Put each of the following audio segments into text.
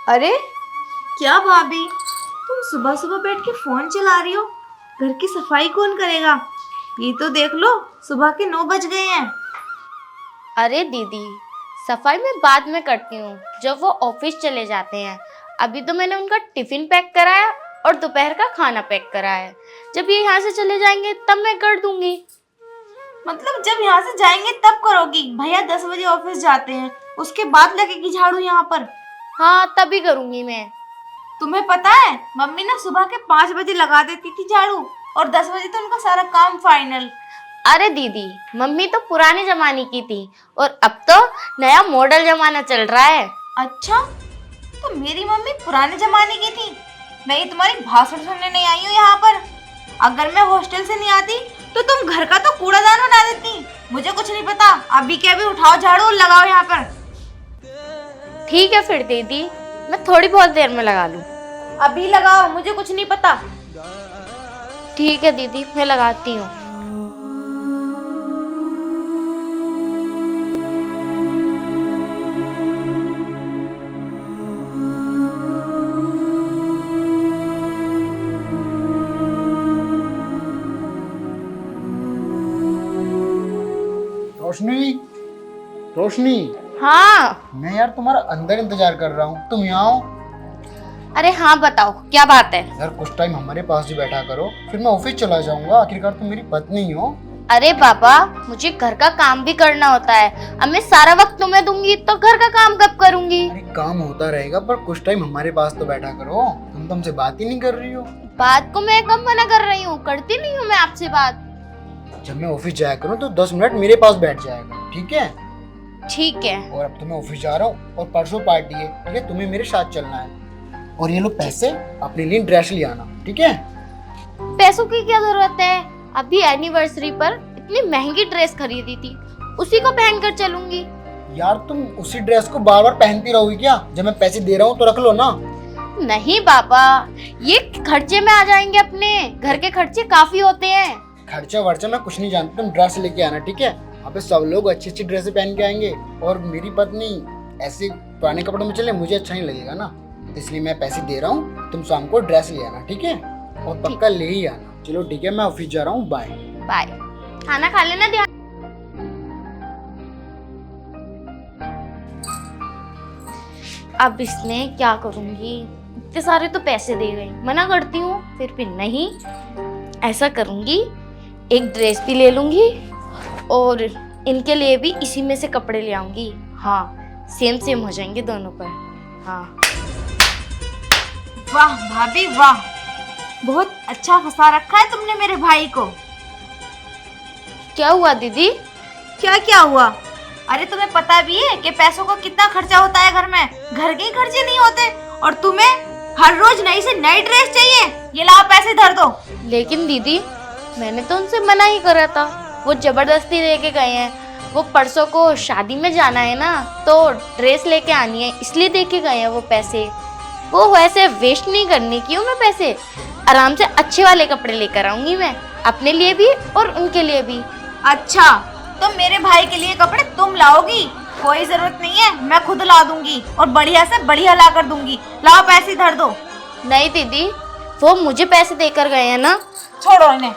अरे क्या भाभी, तुम सुबह सुबह बैठ के फोन चला रही हो? घर की सफाई कौन करेगा? ये तो देख लो, सुबह के 9 बज गए हैं। अरे दीदी, सफाई मैं बाद में करती हूँ जब वो ऑफिस चले जाते हैं। अभी तो मैंने उनका टिफिन पैक कराया और दोपहर का खाना पैक कराया है। जब ये यहाँ से चले जाएंगे तब मैं कर दूंगी। मतलब जब यहाँ से जाएंगे तब करोगी? भैया 10 बजे ऑफिस जाते हैं, उसके बाद लगेगी झाड़ू यहाँ पर? हाँ, तभी करूंगी मैं। तुम्हें पता है, मम्मी ना सुबह के 5 बजे लगा देती थी झाड़ू और 10 बजे तो उनका सारा काम फाइनल। अरे दीदी, मम्मी तो पुराने जमाने की थी और अब तो नया मॉडल जमाना चल रहा है। अच्छा, तो मेरी मम्मी पुराने जमाने की थी? मैं तुम्हारी भाषण सुनने नहीं आई हूँ यहाँ पर। अगर मैं हॉस्टल से नहीं आती तो तुम घर का तो कूड़ादान बना देती। मुझे कुछ नहीं पता, अभी के अभी उठाओ झाड़ू और लगाओ यहाँ पर। ठीक है फिर दीदी, मैं थोड़ी बहुत देर में लगा लूँ। अभी लगाओ, मुझे कुछ नहीं पता। ठीक है दीदी, मैं लगाती हूँ। रोशनी, रोशनी। हाँ। मैं यार तुम्हारा अंदर इंतजार कर रहा हूँ, तुम यहाँ आओ। अरे हाँ, बताओ क्या बात है? यार कुछ टाइम हमारे पास ही बैठा करो, फिर मैं ऑफिस चला जाऊंगा। आखिरकार तुम मेरी पत्नी हो। अरे बाबा, मुझे घर का काम भी करना होता है। अब मैं सारा वक्त तुम्हें दूंगी तो घर का काम कब करूंगी? अरे काम होता रहेगा, पर कुछ टाइम हमारे पास तो बैठा करो। तुम तो हमसे बात ही नहीं कर रही हो। बात को मैं कब मना कर रही हूँ? करती नहीं हूँ मैं आपसे बात। जब मैं ऑफिस जाया करूँ तो 10 मिनट मेरे पास बैठ जाएगा, ठीक है? ठीक है। और अब तो मैं ऑफिस जा रहा हूँ और परसों पार्टी है, ठीक है? तुम्हें मेरे साथ चलना है। और ये लो पैसे, अपने लिए ड्रेस ले आना, ठीक है? पैसों की क्या जरूरत है? अभी एनिवर्सरी पर इतनी महंगी ड्रेस खरीदी थी, उसी को पहन कर चलूंगी। यार तुम उसी ड्रेस को बार बार पहनती रहोगी क्या? जब मैं पैसे दे रहा हूँ तो रख लो ना। नहीं बाबा, ये खर्चे में आ जाएंगे। अपने घर के खर्चे काफी होते हैं। खर्चा वर्चा मैं कुछ नहीं जानता, तुम ड्रेस लेके आना, ठीक है? यहाँ पे सब लोग अच्छी अच्छी ड्रेसें पहन के आएंगे और मेरी पत्नी ऐसे पुराने कपड़ों में चले, मुझे अच्छा नहीं लगेगा ना। इसलिए मैं पैसे दे रहा हूँ, तुम शाम को ड्रेस ले आना, ठीक है? और पक्का ले ही आना। चलो ठीक है, मैं ऑफिस जा रहा हूँ, बाय बाय। खाना खा लेना ध्यान। अब इसमें क्या करूंगी? इतने सारे तो पैसे दे गए, मना करती हूँ फिर भी नहीं। ऐसा करूंगी, एक ड्रेस भी ले लूंगी और इनके लिए भी इसी में से कपड़े ले आऊंगी। हाँ, सेम सेम हो जाएंगे दोनों पर। हाँ। वाह भाभी वाह, बहुत अच्छा फंसा रखा है तुमने मेरे भाई को। क्या हुआ दीदी? क्या क्या हुआ? अरे तुम्हें पता भी है कि पैसों का कितना खर्चा होता है घर में? घर के ही खर्चे नहीं होते और तुम्हें हर रोज नई से नई ड्रेस चाहिए। ये लाओ पैसे धर दो। लेकिन दीदी, मैंने तो उनसे मना ही करा था, वो जबरदस्ती लेके गए हैं। वो परसों को शादी में जाना है ना, तो ड्रेस लेके आनी है, इसलिए देके गए हैं वो पैसे। वो वैसे वेस्ट नहीं करने की हूँ मैं पैसे। आराम से अच्छे वाले कपड़े लेकर आऊंगी मैं, अपने लिए भी और उनके लिए भी। अच्छा, तो मेरे भाई के लिए कपड़े तुम लाओगी? कोई जरूरत नहीं है, मैं खुद ला दूंगी और बढ़िया से बढ़िया ला कर दूंगी। लाओ पैसे धर दो। नहीं दीदी, वो मुझे पैसे देकर गए हैं ना। छोड़ो इन्हें।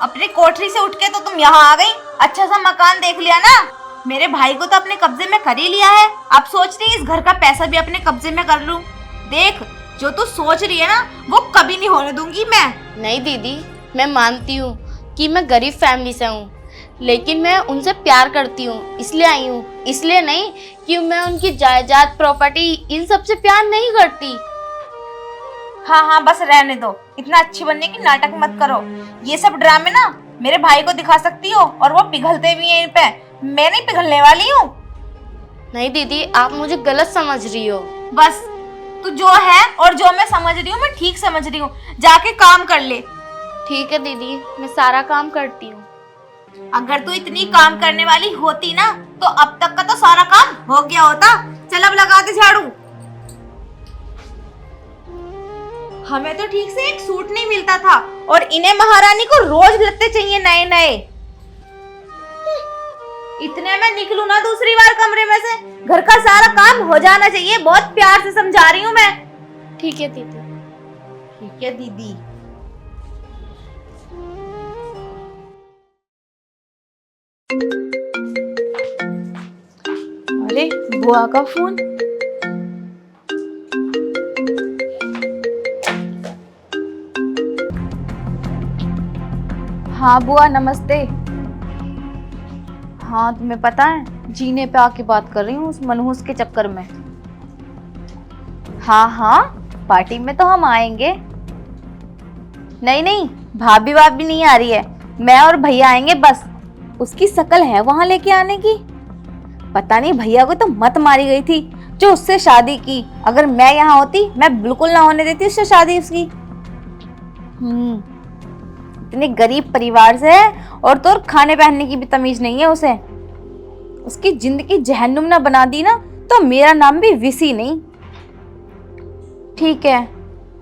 अपनी कोठरी से उठ के तो तुम यहाँ आ गई। अच्छा सा मकान देख लिया ना? मेरे भाई को तो अपने कब्जे में कर ही लिया है, अब सोच रही है इस घर का पैसा भी अपने कब्जे में कर लूं। देख, जो तू सोच रही है ना, वो कभी नहीं होने दूंगी मैं। नहीं दीदी, मैं मानती हूँ कि मैं गरीब फैमिली से हूँ, लेकिन मैं उनसे प्यार करती हूँ, इसलिए आई हूँ। इसलिए नहीं कि मैं उनकी जायदाद, प्रॉपर्टी, इन सब से प्यार नहीं करती। हाँ हाँ, बस रहने दो। इतना अच्छी बनने की नाटक मत करो। ये सब ड्रामे ना मेरे भाई को दिखा सकती हो और वो पिघलते भी हैं इन पे। मैं नहीं पिघलने वाली हूँ। नहीं दीदी, आप मुझे गलत समझ रही हो। बस तू जो है और जो मैं समझ रही हूँ, मैं ठीक समझ रही हूँ। जाके काम कर ले। ठीक है दीदी, मैं सारा काम करती हूँ। अगर तू इतनी काम करने वाली होती ना, तो अब तक का तो सारा काम हो गया होता। चल अब लगा दे झाड़ू। हमें तो ठीक से एक सूट नहीं मिलता था और इन्हें महारानी को रोज लत्ते चाहिए नए नए। इतने में निकलूं ना दूसरी बार कमरे में से, घर का सारा काम हो जाना चाहिए। बहुत प्यार से समझा रही हूँ मैं। ठीक है दीदी। ठीक है दीदी। अरे बुआ का फोन। हाँ बुआ नमस्ते। हाँ तुम्हें पता है जीने पे आके बात कर रही हूँ उस मनहूस के चक्कर में। हाँ हाँ पार्टी में तो हम आएंगे। नहीं नहीं भाभी भाभी नहीं आ रही है, मैं और भैया आएंगे बस। उसकी शक्ल है वहां लेके आने की। पता नहीं भैया को तो मत मारी गई थी जो उससे शादी की। अगर मैं यहाँ होती मैं बिल्कुल ना होने देती उससे शादी उसकी। इतने गरीब परिवार से है और तो और खाने पहनने की भी तमीज नहीं है उसे। उसकी जिंदगी जहन्नुम ना बना दी ना तो मेरा नाम भी विसी नहीं। ठीक है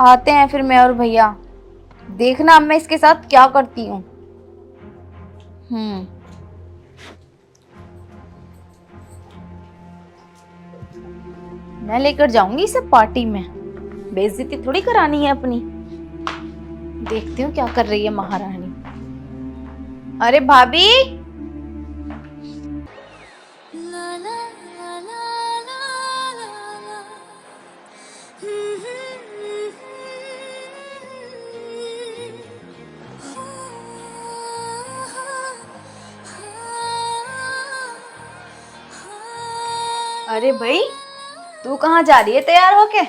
आते हैं फिर मैं और भैया। देखना अब मैं इसके साथ क्या करती हूँ। मैं लेकर जाऊंगी इसे पार्टी में। बेइज्जती थोड़ी करानी है अपनी। देखती हूँ क्या कर रही है महारानी। अरे भाभी अरे भाई तू कहाँ जा रही है तैयार होके?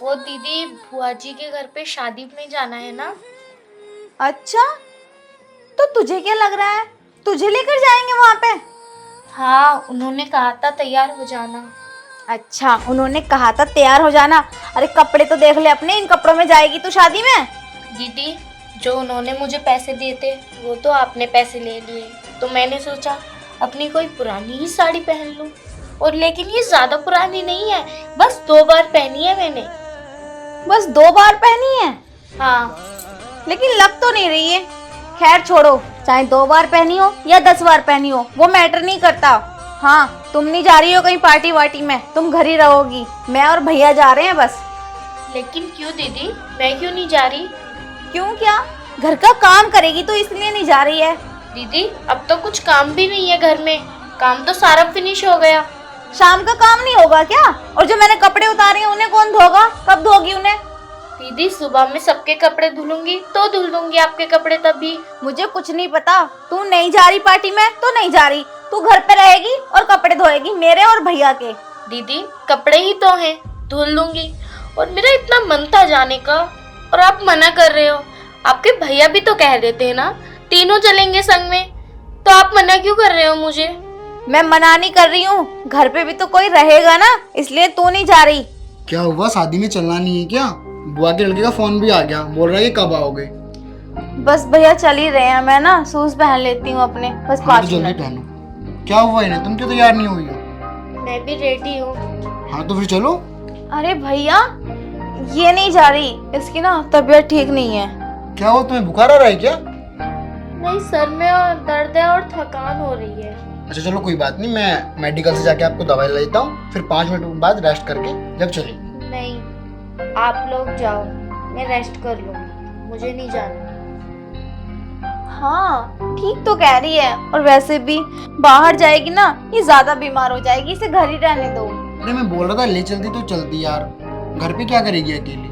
वो दीदी बुआ जी के घर पे शादी में जाना है ना। अच्छा तो तुझे क्या लग रहा है तुझे लेकर जाएंगे वहां पे? हाँ उन्होंने कहा था तैयार हो जाना। अच्छा उन्होंने कहा था तैयार हो जाना। अरे कपड़े तो देख ले अपने, इन कपड़ों में जाएगी तू शादी में? दीदी जो उन्होंने मुझे पैसे दिए थे वो तो आपने पैसे ले लिए, तो मैंने सोचा अपनी कोई पुरानी ही साड़ी पहन लूं। और लेकिन ये ज्यादा पुरानी नहीं है, बस 2 बार पहनी है मैंने। बस 2 बार पहनी है? हाँ लेकिन लग तो नहीं रही है। खैर छोड़ो, चाहे 2 बार पहनी हो या 10 बार पहनी हो वो मैटर नहीं करता। हाँ तुम नहीं जा रही हो कहीं पार्टी वार्टी में, तुम घर ही रहोगी। मैं और भैया जा रहे हैं बस। लेकिन क्यों दीदी, मैं क्यों नहीं जा रही? क्यों क्या? घर का काम करेगी तो इसलिए नहीं जा रही है। दीदी अब तो कुछ काम भी नहीं है घर में, काम तो सारा फिनिश हो गया। शाम का काम नहीं होगा क्या? और जो मैंने कपड़े उतारे हैं उन्हें कौन धोगा? कब धोगी उन्हें? दीदी सुबह में सबके कपड़े धुलूंगी तो धुल दूंगी आपके कपड़े तभी। मुझे कुछ नहीं पता। तू नहीं जा रही पार्टी में तो नहीं जा रही, तू घर पे रहेगी और कपड़े धोएगी मेरे और भैया के। दीदी कपड़े ही तो हैं, धुल दूंगी। और मेरा इतना मन था जाने का और आप मना कर रहे हो। आपके भैया भी तो कह देते हैं ना तीनों चलेंगे संग में, तो आप मना क्यों कर रहे हो मुझे? मैं मना नहीं कर रही हूँ, घर पे भी तो कोई रहेगा ना, इसलिए तू नहीं जा रही। क्या हुआ, शादी में चलना नहीं है क्या? बुआ के लड़के का फोन भी आ गया, बोल रहा है कि कब आओगे? बस भैया चल ही रहे हैं, मैं ना शूज पहन लेती हूँ अपने, बस हाँ 5 तो जल्दी मिनट। पहनो। क्या हुआ इन्हें, तुम क्यों तैयार नहीं हुई हो? मैं भी रेडी हूँ। हाँ तो फिर चलो। अरे भैया ये नहीं जा रही, इसकी ना तबीयत ठीक नहीं है। क्या हुआ, तुम्हें बुखार आ रहा है क्या? नहीं सर में और दर्द है और थकान हो रही है। अच्छा चलो कोई बात नहीं, मैं मेडिकल से जाके आपको दवाई लेता हूँ, फिर 5 मिनट बाद रेस्ट करके जब चलेंगे। नहीं आप लोग जाओ, मैं रेस्ट कर लूंगी, मुझे नहीं जाना। हाँ ठीक तो कह रही है, और वैसे भी बाहर जाएगी ना ये ज्यादा बीमार हो जाएगी, इसे घर ही रहने दो। अरे मैं बोल रहा था ले चलती तो चलती यार, घर पे क्या करेगी अकेली?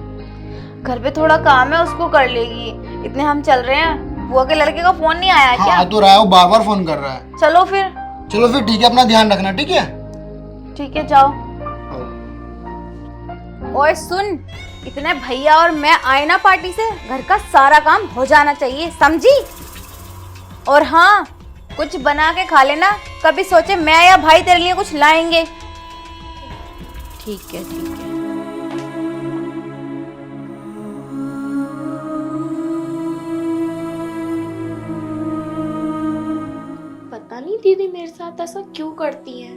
घर पे थोड़ा काम है उसको कर लेगी, इतने हम चल रहे हैं। बुआ के लड़के का फोन नहीं आया हाँ क्या? आ तो रहा है, वो बार बार फोन कर रहा है। चलो फिर। चलो फिर ठीक है, अपना ध्यान रखना, ठीक है? ठीक है जाओ। ओए सुन, इतने भैया और मैं आए ना पार्टी से, घर का सारा काम हो जाना चाहिए, समझी? और हाँ कुछ बना के खा लेना, कभी सोचे मैं या भाई तेरे लिए कुछ लाएंगे। ठीक है ठीक है। पता नहीं दीदी मेरे साथ ऐसा क्यों करती हैं।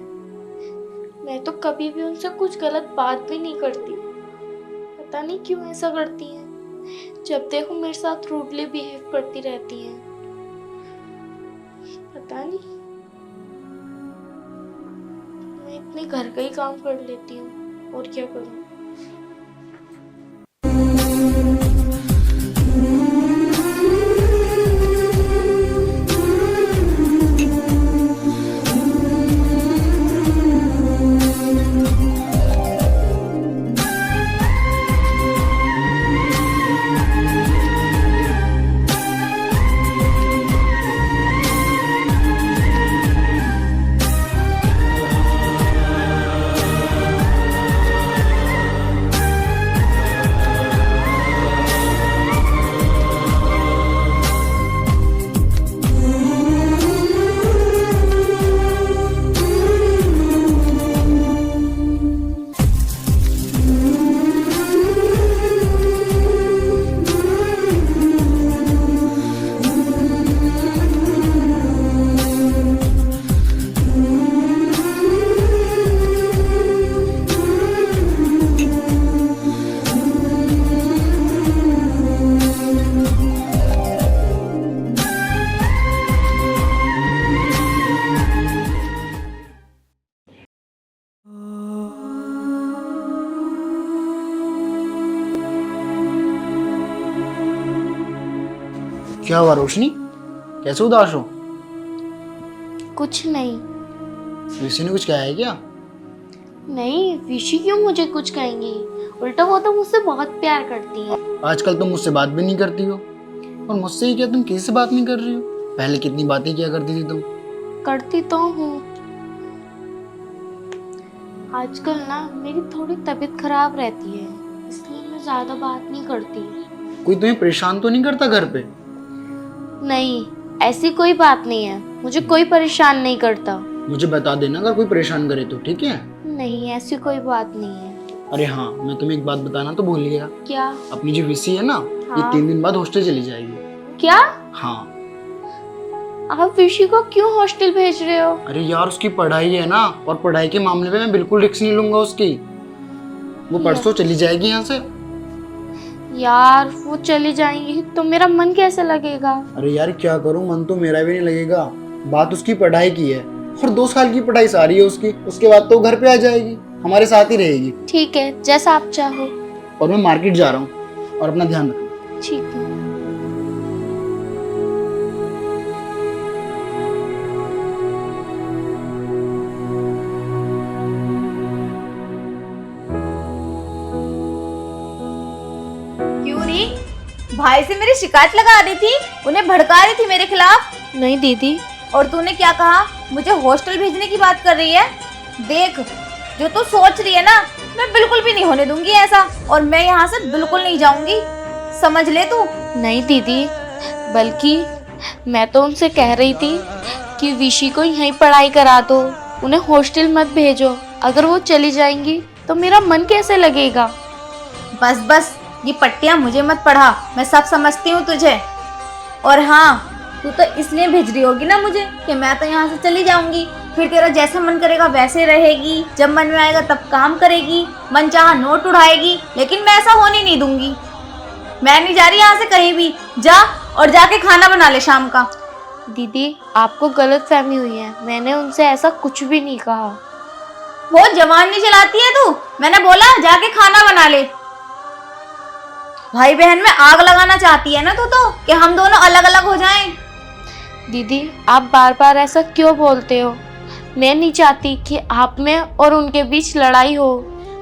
मैं तो कभी भी उनसे कुछ गलत बात भी नहीं करती, पता नहीं क्यों ऐसा करती हैं। जब देखो मेरे साथ रूडली बिहेव करती रहती हैं, पता नहीं। अपने घर का ही काम कर लेती हूँ, और क्या करूँ। क्या हुआ रोशनी, कैसे उदास हो? कुछ नहीं। विशी ने कुछ कहा है क्या? नहीं, विशी क्यों मुझे कुछ कहेंगी, उल्टा वो तो मुझसे बहुत प्यार करती है। आजकल तुम मुझसे बात भी नहीं करती हो, और मुझसे ही क्या, तुम किसी से बात नहीं कर रही हो? पहले कितनी बातें किया करती थी तुम। करती तो हूँ। आजकल ना मेरी थोड़ी तबीयत खराब रहती है, इसलिए मैं ज्यादा बात नहीं करती। कोई तुम्हें परेशान तो नहीं करता घर पे? नहीं, ऐसी कोई बात नहीं है, मुझे कोई परेशान नहीं करता। मुझे बता देना अगर कोई परेशान करे तो, ठीक है? नहीं, ऐसी कोई बात नहीं है। अरे हाँ, मैं तुम्हें एक बात बताना तो भूल गया। क्या? अपनी जो विशी है ना, ये हाँ। 3 दिन बाद हॉस्टल चली जाएगी। क्या? हाँ। आप विशी को क्यों हॉस्टल भेज रहे हो? अरे यार, उसकी पढ़ाई है ना, और पढ़ाई के मामले में मैं बिल्कुल रिस्क नहीं लूंगा उसकी। वो परसों चली जाएगी यहाँ से। यार वो चली जाएंगी तो मेरा मन कैसे लगेगा? अरे यार क्या करूं, मन तो मेरा भी नहीं लगेगा। बात उसकी पढ़ाई की है, और 2 साल की पढ़ाई सारी है उसकी। उसके बाद तो घर पे आ जाएगी, हमारे साथ ही रहेगी। ठीक है, जैसा आप चाहो। और मैं मार्केट जा रहा हूँ, और अपना ध्यान रखना। ठीक है। क्यों री? भाई से मेरी शिकायत लगा रही थी, उन्हें भड़का रही थी मेरे खिलाफ। नहीं दीदी। और तूने क्या कहा? मुझे हॉस्टल भेजने की बात कर रही है। देख, जो तू सोच रही है ना, मैं बिल्कुल भी नहीं होने दूंगी ऐसा, और मैं यहाँ से बिल्कुल नहीं जाऊंगी, समझ ले तू। नहीं दीदी, बल्कि मैं तो उनसे कह रही थी कि विशी को यहीं पढ़ाई करा दो, उन्हें हॉस्टल मत भेजो। अगर वो चली जाएंगी तो मेरा मन कैसे लगेगा? बस बस, ये पट्टियां मुझे मत पढ़ा, मैं सब समझती हूँ तुझे। और हाँ, तू तो इसलिए भेज रही होगी ना मुझे कि मैं तो यहाँ से चली जाऊंगी, फिर तेरा जैसा मन करेगा वैसे रहेगी, जब मन में आएगा तब काम करेगी, मन चाहा नोट उड़ाएगी। लेकिन मैं ऐसा होने नहीं दूंगी। मैं नहीं जा रही यहाँ से कहीं भी। जा और जाके खाना बना ले शाम का। दीदी, आपको गलतफहमी हुई है, मैंने उनसे ऐसा कुछ भी नहीं कहा। वो जवान नहीं चलाती है तू, मैंने बोला जाके खाना बना ले। भाई बहन में आग लगाना चाहती है ना तू तो, कि हम दोनों अलग अलग हो जाएं। दीदी, आप बार बार ऐसा क्यों बोलते हो? मैं नहीं चाहती कि आप में और उनके बीच लड़ाई हो।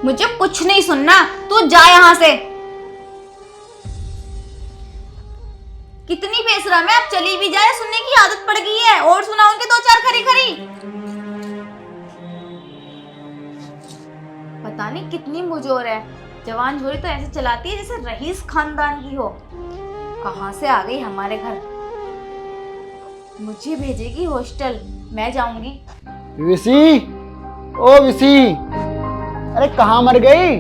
मुझे कुछ नहीं सुनना, तू जा यहाँ से। कितनी बेशरम है, अब चली भी जाए सुनने की आदत पड़ गई है, और सुना उनके 2-4 खरी खरी। पता नहीं कितनी मुजोर है, जवान झोरी तो ऐसे चलाती है जैसे रईस खानदान की हो। कहाँ से आ गई हमारे घर। मुझे भेजेगी हॉस्टल, मैं जाऊंगी। विशी, ओ विशी, अरे कहाँ मर गई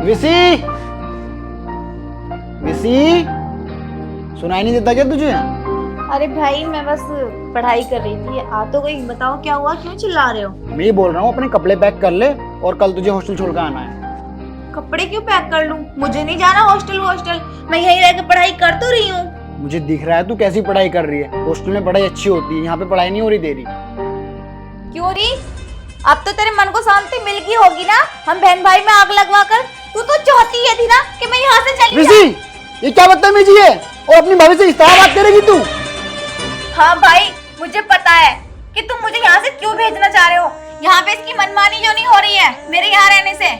विशी? विशी, सुनाई नहीं देता क्या तुझे? अरे भाई, मैं बस पढ़ाई कर रही थी। आ तो गई, बताओ क्या हुआ, क्यों चिल्ला रहे हो? मैं ये बोल रहा हूँ अपने कपड़े पैक कर ले, और कल तुझे हॉस्टल छोड़ कर आना है। कपड़े क्यों पैक कर लूं? मुझे नहीं जाना हॉस्टल। मैं यहीं रह के पढ़ाई कर तो रही हूँ। मुझे दिख रहा है तू कैसी पढ़ाई कर रही है। हॉस्टल में पढ़ाई अच्छी होती है, यहाँ पे पढ़ाई नहीं हो रही तेरी। क्यों री? अब तो तेरे मन को शांति मिल गई होगी ना, हम बहन भाई में आग लगवा कर। तू तो चाहती है थी ना कि मैं यहाँ से चली जाऊं। ऋषि, ये क्या बदतमीजी है? और अपनी भाभी से इस तरह बात करेगी तू? हाँ भाई, मुझे पता है कि तुम मुझे यहाँ से क्यों भेजना चाह रहे हो। यहाँ पे इसकी मनमानी जो नहीं हो रही है मेरे यहाँ रहने से।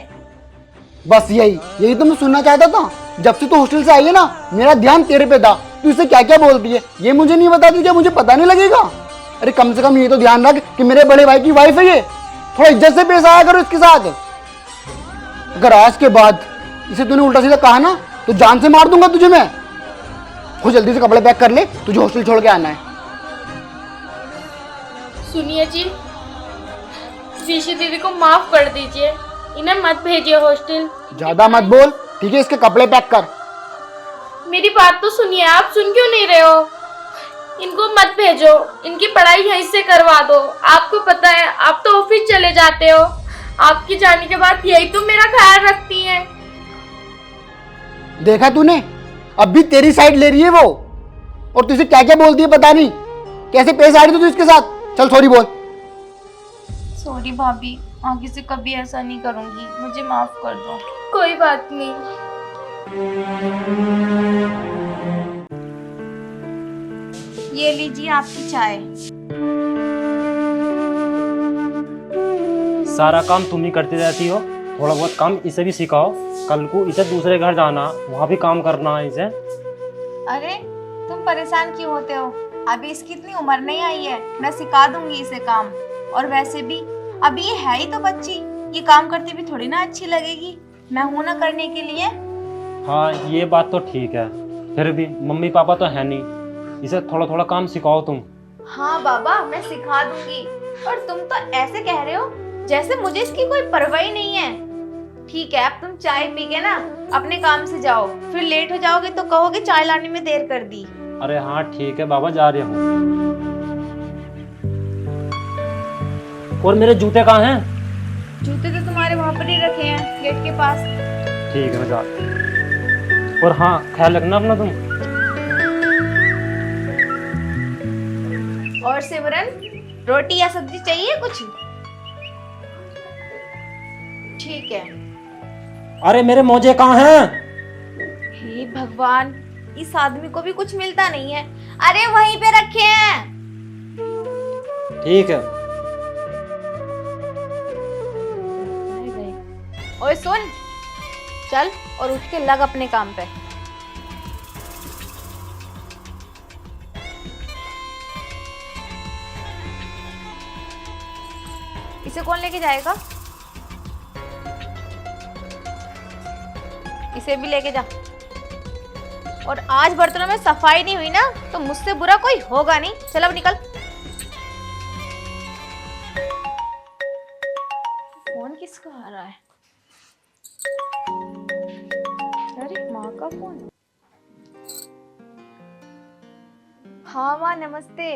बस यही तो मैं सुनना चाहता था। जब से तू हॉस्टल से आई है ना, मेरा ध्यान तेरे पे था। तू इसे क्या क्या बोलती है ये मुझे नहीं बताती, क्या मुझे पता नहीं लगेगा? अरे कम से कम ये तो ध्यान रख कि मेरे बड़े भाई की वाइफ है ये। थोड़ा इज्जत से पेश आया करो इसके साथ। अगर आज के बाद इसे तूने उल्टा सीधा कहा ना तो जान से मार दूंगा तुझे मैं। खुद जल्दी से कपड़े पैक कर ले, तुझे हॉस्टल छोड़ के आना है। सुनिए जी, ऋषि दीदी को माफ कर दीजिए, इन्हें मत भेजिए हॉस्टल। ज्यादा मत बोल, ठीक है? इसके कपड़े पैक कर। मेरी बात तो सुनिए, आप सुन क्यों नहीं रहे हो? इनको मत भेजो, इनकी पढ़ाई यहीं से करवा दो। आपको पता है आप तो ऑफिस चले जाते हो, आपके जाने के बाद यही तो मेरा ख्याल रखती हैं। देखा तूने, अब भी तेरी साइड ले रही है वो। और तुझे क्या क्या बोलती है पता नहीं, कैसे पेश आ रही तू इसके साथ। चल सॉरी बोल। सॉरी भाभी, आगे से कभी ऐसा नहीं करूंगी, मुझे माफ कर दो। कोई बात नहीं। ये लीजिए आपकी चाय। सारा काम तुम ही करती रहती हो, थोड़ा बहुत काम इसे भी सिखाओ। कल को इसे दूसरे घर जाना, वहाँ भी काम करना है इसे। अरे तुम परेशान क्यों होते हो? अभी इसकी इतनी उम्र नहीं आई है, मैं सिखा दूंगी इसे काम। और वैसे भी अभी ये है ही तो बच्ची, ये काम करती भी थोड़ी ना अच्छी लगेगी। मैं हूं ना करने के लिए। हाँ ये बात तो ठीक है, फिर भी मम्मी पापा तो है नहीं, इसे थोड़ा थोड़ा काम सिखाओ तुम। हाँ बाबा, मैं सिखा दूंगी। और तुम तो ऐसे कह रहे हो जैसे मुझे इसकी कोई परवाह ही नहीं है। ठीक है, अब तुम चाय पी के ना अपने काम से जाओ, फिर लेट हो जाओगे तो कहोगे चाय लाने में देर कर दी। अरे हाँ ठीक है बाबा, जा रही हूँ। और मेरे जूते कहाँ हैं? जूते तो तुम्हारे वहां पर ही रखे हैं, गेट के पास। ठीक है मैं जाता हूँ। और हाँ ख्याल रखना अपना तुम। और सिमरन, रोटी या सब्जी चाहिए कुछ? ठीक है। अरे मेरे मोजे कहाँ हैं? हे भगवान, इस आदमी को भी कुछ मिलता नहीं है। अरे वहीं पे रखे हैं। ठीक है। ओए सुन, चल और उठ के लग अपने काम पे। इसे कौन लेके जाएगा? इसे भी लेके जा। और आज बर्तनों में सफाई नहीं हुई ना तो मुझसे बुरा कोई होगा नहीं। चल अब निकल। फोन किसका आ रहा है? अरे माँ का फोन। हाँ माँ, नमस्ते।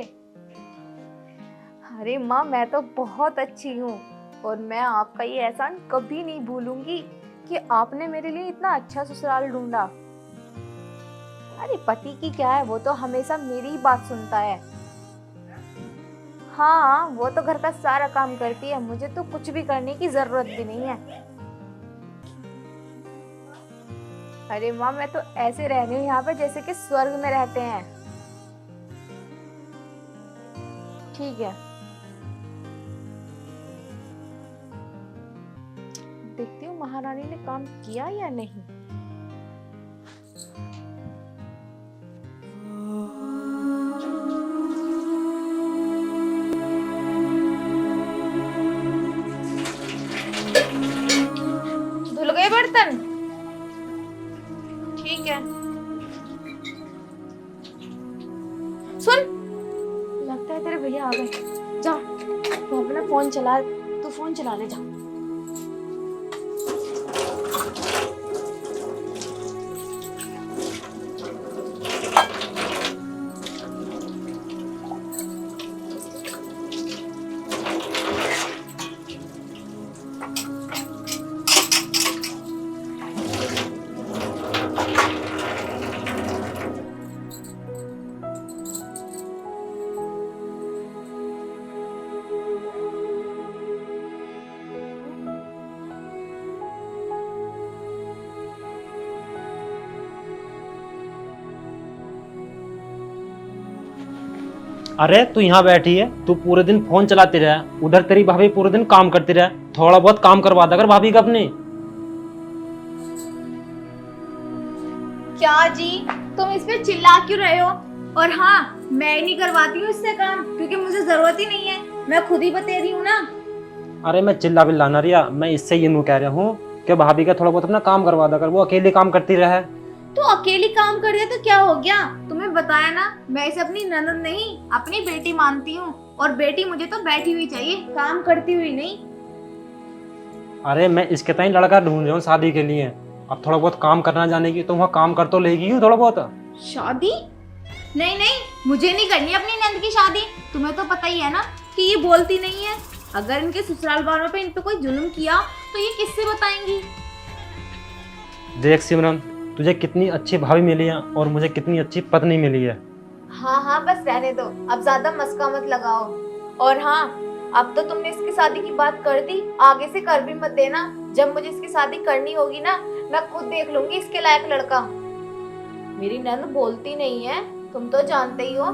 अरे माँ, मैं तो बहुत अच्छी हूँ और मैं आपका ये एहसान कभी नहीं भूलूंगी कि आपने मेरे लिए इतना अच्छा ससुराल ढूंढा। अरे पति की क्या है, वो तो हमेशा मेरी ही बात सुनता है। हाँ, वो तो घर का सारा काम करती है, मुझे तो कुछ भी करने की जरूरत भी नहीं है। अरे माँ, मैं तो ऐसे रह रही हूँ यहाँ पर जैसे कि स्वर्ग में रहते हैं। ठीक है, देखती हूँ महारानी ने काम किया या नहीं। धुल गए बर्तन? ठीक है। सुन, लगता है तेरे भैया आ गए। जा, तू अपना फोन चला, तू फोन चला ले जा। अरे तू यहाँ बैठी है, तू पूरे दिन फोन चलाती रहा, उधर तेरी भाभी पूरे दिन काम करती रहा, थोड़ा बहुत काम करवा दे अगर भाभी का अपनी। क्या जी, तुम इस पे चिल्ला क्यों रहे हो? और हाँ, मैं ही नहीं करवाती हूँ इससे काम, क्योंकि मुझे जरूरत ही नहीं है, मैं खुद ही बता रही हूँ ना। अरे मैं चिल्ला बिल्ला ना रिया, मैं इससे ये यूँ कह रहा हूँ कि भाभी का थोड़ा बहुत अपना काम करवा दे अगर वो अकेली काम करती रहे। तो अकेली काम कर रही है तो क्या हो गया? तुम्हें बताया ना, मैं इसे अपनी ननद नहीं अपनी बेटी मानती हूँ, और बेटी मुझे तो बैठी हुई चाहिए, काम करती हुई नहीं। अरे मैं इसके ताई लड़का ढूंढ रहा हूँ शादी के लिए, अब थोड़ा बहुत काम करना जाने की तो वहाँ काम कर तो लेगी ही थोड़ा बहुत। शादी? नहीं नहीं, मुझे नहीं करनी अपनी नंद की शादी। तुम्हें तो पता ही है ना कि ये बोलती नहीं है। अगर इनके ससुराल वालों पे इन पे कोई जुल्म किया तो ये किससे बताएंगी? देख सिमरन, तुझे कितनी अच्छी भाभी मिली है और मुझे कितनी अच्छी पत्नी मिली है। हाँ हाँ, बस रहने दो, अब ज्यादा मस्का मत लगाओ। और हाँ, अब तो तुमने इसकी शादी की बात कर दी, आगे से कर भी मत देना। जब मुझे इसकी शादी करनी होगी ना, मैं खुद देख लूंगी इसके लायक लड़का। मेरी नंद बोलती नहीं है, तुम तो जानते ही हो।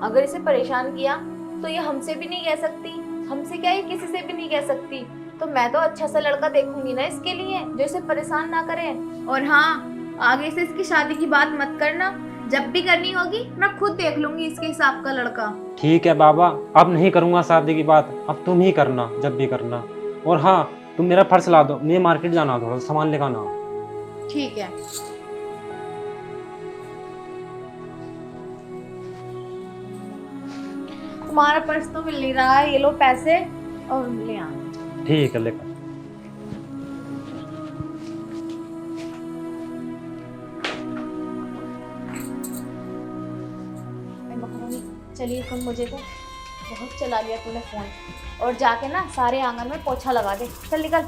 अगर इसे परेशान किया तो ये हमसे भी नहीं कह सकती, हमसे क्या, ये किसी से भी नहीं कह सकती। तो मैं तो अच्छा सा लड़का देखूंगी ना इसके लिए, जो इसे परेशान ना करे। और हाँ, आगे से इसकी शादी की बात मत करना, जब भी करनी होगी मैं खुद देख लूंगी इसके हिसाब का लड़का। ठीक है बाबा, अब नहीं करूँगा शादी की बात, अब तुम ही करना जब भी करना। और हाँ, तुम मेरा फर्ज ला दो, मुझे मार्केट जाना, थोड़ा सामान लेकर आना। ठीक है। तुम्हारा पर्स तो मिल नहीं रहा है, ये लो पैसे और ले आना। ठीक है, लेकर। चलिए, तुम मुझे तो बहुत चला लिया तूने फोन, और जाके ना सारे आंगन में पोछा लगा दे। चल निकल।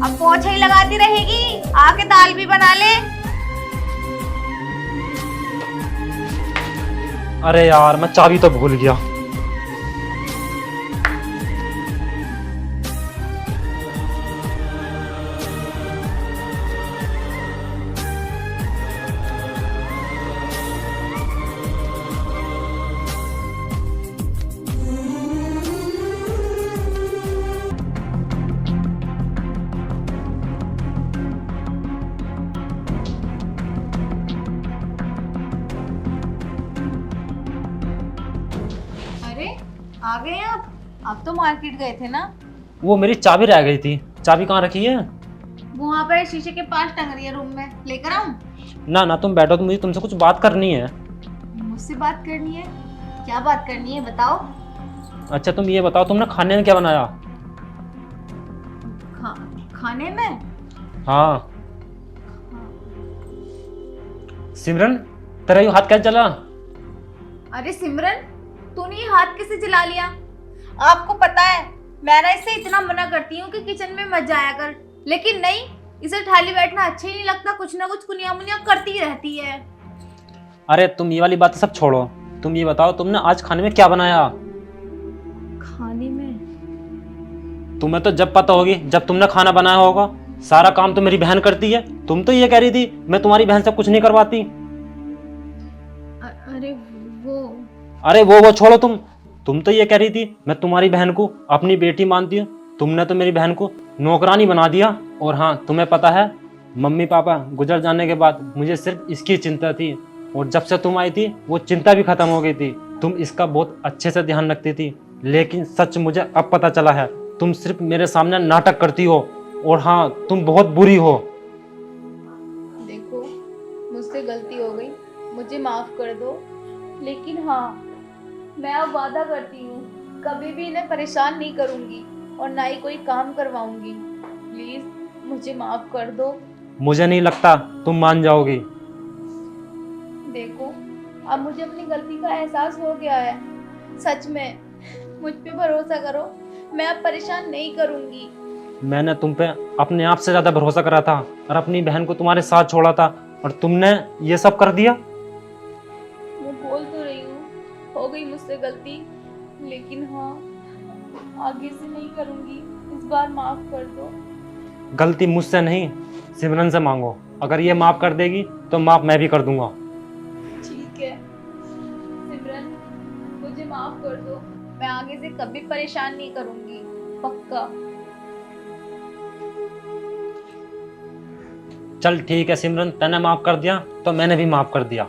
अब पोछा ही लगाती रहेगी, आके दाल भी बना ले। अरे यार, मैं चाबी तो भूल गया। अरे आ गए आप? आप तो मार्केट गए थे ना? वो मेरी चाबी रह गई थी, चाबी कहाँ रखी है? वहाँ पर शीशे के पास टंग रही है रूम में, लेकर आऊं? ना ना, तुम बैठो, तो मुझे तुमसे कुछ बात करनी है। मुझसे बात करनी है? क्या बात करनी है, बताओ। अच्छा तुम ये बताओ, तुमने खाने में क्या बनाया? खाने में? हाँ। सिमरन, तेरा ये हाथ कैसे चला? अरे सिमरन, तूने ये हाथ कैसे जला लिया? आपको पता है, मैं ना इससे इतना मना करती हूँ कि किचन में मत जाया कर, लेकिन नहीं, इसे ठाली बैठना अच्छा ही नहीं लगता, कुछ ना कुछ कुनिया मुनिया करती रहती है। अरे तुम ये वाली बात सब छोड़ो, तुम ये बताओ तुमने आज खाने में क्या बनाया? खाने में? तुम्हें तो जब पता होगी जब तुमने खाना बनाया होगा, सारा काम तो मेरी बहन करती है। तुम तो ये कह रही थी मैं तुम्हारी बहन से कुछ नहीं करवाती। अरे वो छोड़ो, तुम तो ये कह रही थी मैं तुम्हारी बहन को अपनी बेटी मानती हूँ। तुमने तो मेरी बहन को नौकरानी बना दिया। और हाँ, तुम्हें पता है, मम्मी पापा गुजर जाने के बाद मुझे सिर्फ इसकी चिंता थी, और जब से तुम आई थी वो चिंता भी खत्म हो गई थी। तुम इसका बहुत अच्छे से ध्यान रखती थी, लेकिन सच मुझे अब पता चला है, तुम सिर्फ मेरे सामने नाटक करती हो। और हाँ, तुम बहुत बुरी हो। देखो, मुझसे गलती हो गई, मुझे माफ कर दो, लेकिन हाँ, मैं अब वादा करती हूँ कभी भी इन्हें परेशान नहीं करूँगी और ना ही कोई काम करवाऊंगी। प्लीज मुझे माफ कर दो। मुझे नहीं लगता तुम मान जाओगी। देखो, अब मुझे अपनी गलती का एहसास हो गया है। सच में मुझ पे भरोसा करो, मैं अब परेशान नहीं करूँगी। मैंने तुम पे अपने आप से ज़्यादा भरोसा करा था और अपनी बहन को तुम्हारे साथ छोड़ा था, और तुमने ये सब कर दिया। मुझसे गलती, लेकिन हाँ आगे से नहीं करूँगी, इस बार माफ कर दो। गलती मुझसे नहीं, सिमरन से मांगो। अगर ये माफ कर देगी तो माफ मैं भी कर दूंगा। ठीक है सिमरन, मुझे माफ कर दो, मैं आगे से कभी परेशान नहीं करूँगी, पक्का। चल ठीक है सिमरन, तूने माफ कर दिया तो मैंने भी माफ कर दिया।